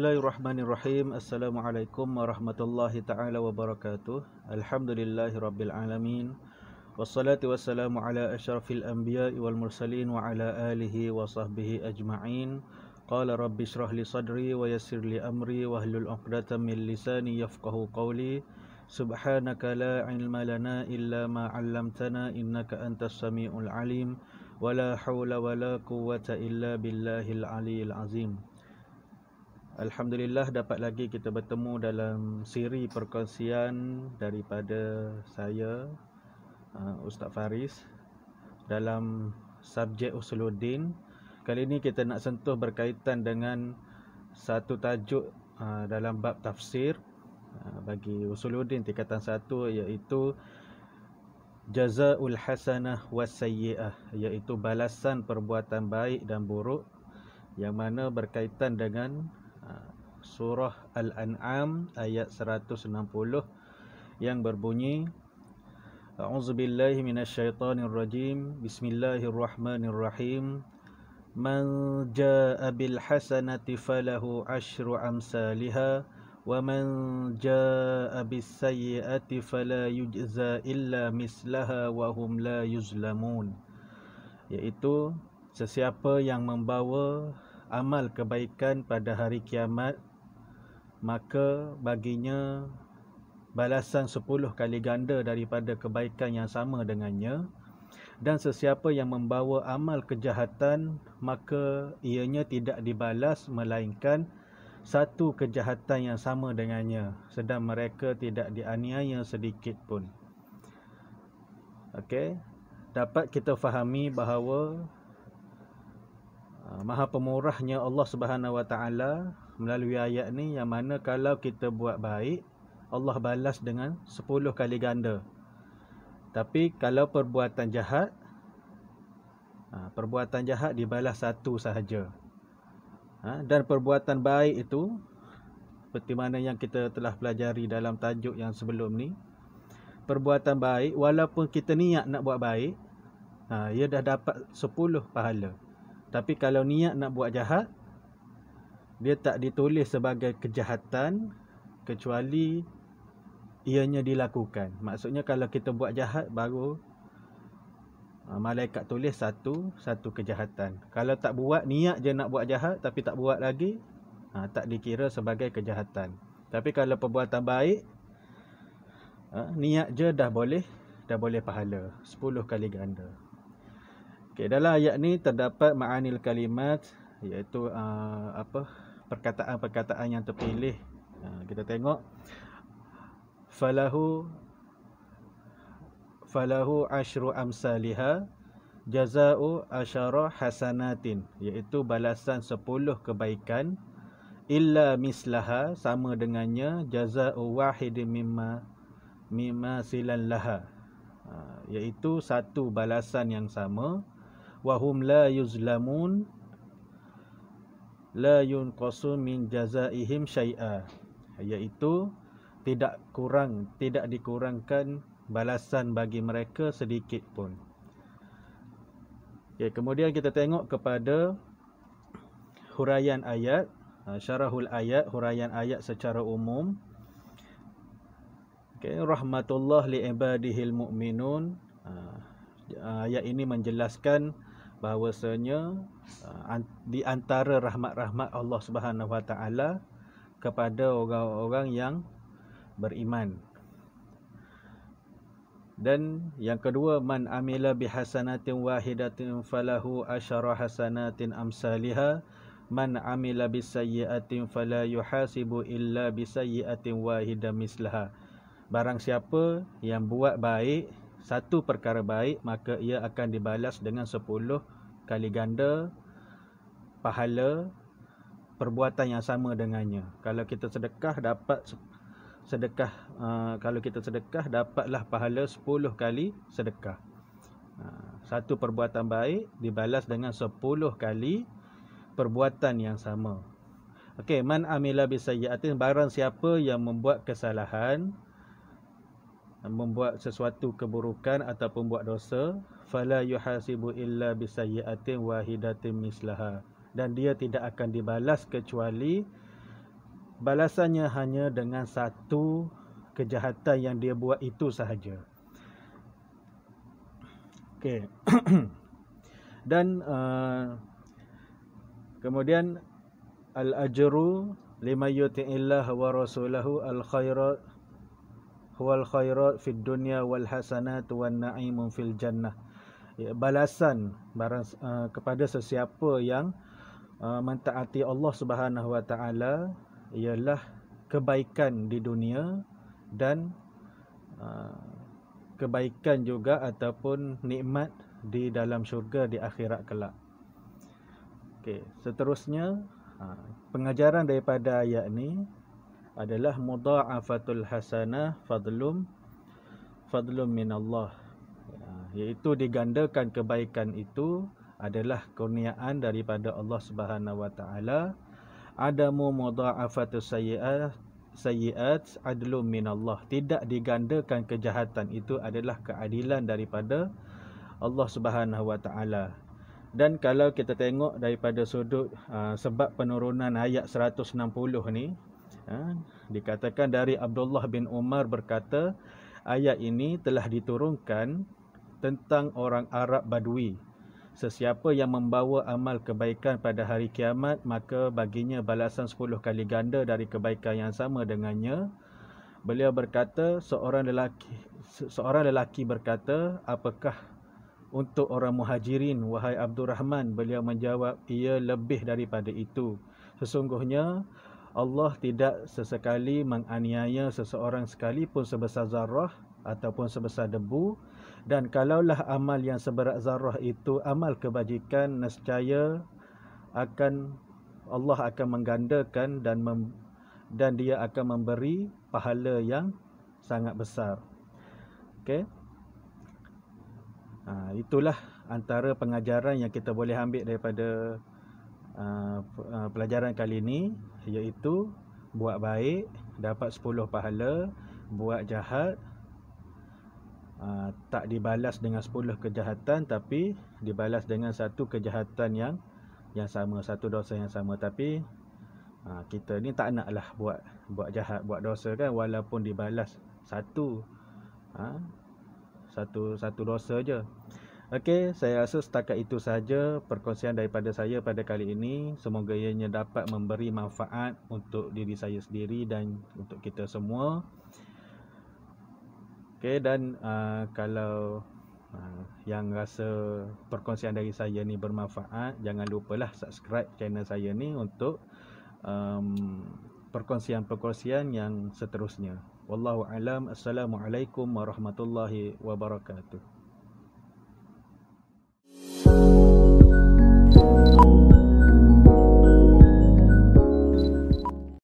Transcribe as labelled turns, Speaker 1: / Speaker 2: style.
Speaker 1: Bismillahirrahmanirrahim. Assalamualaikum warahmatullahi ta'ala wabarakatuh. Alhamdulillahirabbil alamin. Wassalatu wassalamu ala asyrafil anbiya'i wal mursalin wa ala alihi wa sahbihi ajma'in. Qala rabbi shrah li sadri wa yassir li amri wahlul 'uqdatam min lisani yafqahu qawli. Subhanaka la ilma lana illa ma 'allamtana innaka antas samiul alim. Wala haula wala quwwata illa billahil aliyil azim. Alhamdulillah dapat lagi kita bertemu dalam siri perkongsian daripada saya, Ustaz Faris, dalam subjek Usuluddin. Kali ini kita nak sentuh berkaitan dengan satu tajuk dalam bab tafsir bagi Usuluddin tingkatan 1, iaitu Jazaul Hasanah was Sayyi'ah, iaitu balasan perbuatan baik dan buruk, yang mana berkaitan dengan surah Al-An'am ayat 160 yang berbunyi, A'udzubillahi minasyaitonirrajim. Bismillahirrahmanirrahim. Man jaa'a bil hasanati falahu asyru amsalihha wa man jaa'a bis sayyi'ati fala yujza illa mislaha wa hum la yuzlamun. Iaitu sesiapa yang membawa amal kebaikan pada hari kiamat, maka baginya balasan 10 kali ganda daripada kebaikan yang sama dengannya. Dan sesiapa yang membawa amal kejahatan, maka ianya tidak dibalas melainkan satu kejahatan yang sama dengannya, sedang mereka tidak dianiaya sedikit pun. Okey, dapat kita fahami bahawa Maha pemurahnya Allah Subhanahu Wa Taala melalui ayat ni, yang mana kalau kita buat baik, Allah balas dengan 10 kali ganda. Tapi kalau perbuatan jahat dibalas satu sahaja. Dan perbuatan baik itu, seperti mana yang kita telah pelajari dalam tajuk yang sebelum ni, perbuatan baik walaupun kita niat nak buat baik, ia dah dapat 10 pahala. Tapi kalau niat nak buat jahat, dia tak ditulis sebagai kejahatan kecuali ianya dilakukan. Maksudnya kalau kita buat jahat, baru malaikat tulis satu kejahatan. Kalau tak buat, niat je nak buat jahat tapi tak buat lagi, tak dikira sebagai kejahatan. Tapi kalau perbuatan baik, niat je dah boleh pahala 10 kali ganda. Okay, dalam ayat ni terdapat ma'anil kalimat, iaitu perkataan-perkataan yang terpilih. Kita tengok, falahu asyru amsalihha jaza'u asyara hasanatin, iaitu balasan 10 kebaikan, illa mislaha, sama dengannya, jaza'u wahidin mimma silan laha, iaitu satu balasan yang sama, wahum la yuzlamun, la yunqasu min jazaihim syai'a, iaitu tidak dikurangkan balasan bagi mereka sedikit pun. Okay, kemudian kita tengok kepada huraian ayat, syarahul ayat, huraian ayat secara umum. Okay, rahmatullah li ibadihil mu'minun. Ayat ini menjelaskan bahawasanya di antara rahmat-rahmat Allah Subhanahu Wa Taala kepada orang-orang yang beriman. Dan yang kedua, man amila bihasanatin wahidatin falahu asyara hasanatin amsalihha, man amila bisayyi'atin fala yuhasibu illa bisayyi'atin wahidah mislaha. Barang siapa yang buat baik, satu perkara baik, maka ia akan dibalas dengan 10 kali ganda pahala perbuatan yang sama dengannya. Kalau kita sedekah, dapatlah pahala 10 kali sedekah. Satu perbuatan baik dibalas dengan 10 kali perbuatan yang sama. Okey, man amila bisayyi'atin, barang siapa yang membuat kesalahan, membuat sesuatu keburukan ataupun buat dosa, fala yuhasibu illa bisayyi'atin wahidatin mislaha, dan dia tidak akan dibalas kecuali balasannya hanya dengan satu kejahatan yang dia buat itu sahaja. Okey. Dan kemudian al-ajru lima yuti'illah wa rasulahu al-khairat huwal khairat fid dunya wal hasanat wan na'imun fil jannah. Ya, balasan kepada sesiapa yang mentaati Allah Subhanahu wa taala ialah kebaikan di dunia dan kebaikan juga ataupun nikmat di dalam syurga di akhirat kelak. Okey, seterusnya pengajaran daripada ayat ni adalah mudha'afatul hasanah fadlum minallah, iaitu digandakan kebaikan itu adalah kurniaan daripada Allah Subhanahu wa taala. Adamu mudha'afatus sayyi'at adlum minallah, tidak digandakan kejahatan itu adalah keadilan daripada Allah Subhanahu wa taala. Dan kalau kita tengok daripada sudut sebab penurunan ayat 160 ni, dikatakan dari Abdullah bin Umar berkata, ayat ini telah diturunkan tentang orang Arab Badui. Sesiapa yang membawa amal kebaikan pada hari kiamat, maka baginya balasan 10 kali ganda dari kebaikan yang sama dengannya. Beliau berkata, seorang lelaki berkata, apakah untuk orang muhajirin, wahai Abdurrahman? Beliau menjawab, ia lebih daripada itu. Sesungguhnya Allah tidak sesekali menganiaya seseorang sekalipun sebesar zarrah ataupun sebesar debu. Dan kalaulah amal yang seberat zarrah itu amal kebajikan, nescaya Allah akan menggandakan dan dia akan memberi pahala yang sangat besar. Okey. Itulah antara pengajaran yang kita boleh ambil daripada pelajaran kali ini, iaitu buat baik dapat 10 pahala, buat jahat tak dibalas dengan 10 kejahatan, tapi dibalas dengan satu kejahatan yang sama, satu dosa yang sama. Tapi kita ni tak naklah buat jahat, buat dosa kan, walaupun dibalas satu dosa je. Okey, saya rasa setakat itu saja perkongsian daripada saya pada kali ini. Semoga ianya dapat memberi manfaat untuk diri saya sendiri dan untuk kita semua. Okey, dan kalau yang rasa perkongsian dari saya ni bermanfaat, jangan lupalah subscribe channel saya ni untuk perkongsian-perkongsian yang seterusnya. Wallahu alam. Assalamualaikum warahmatullahi wabarakatuh.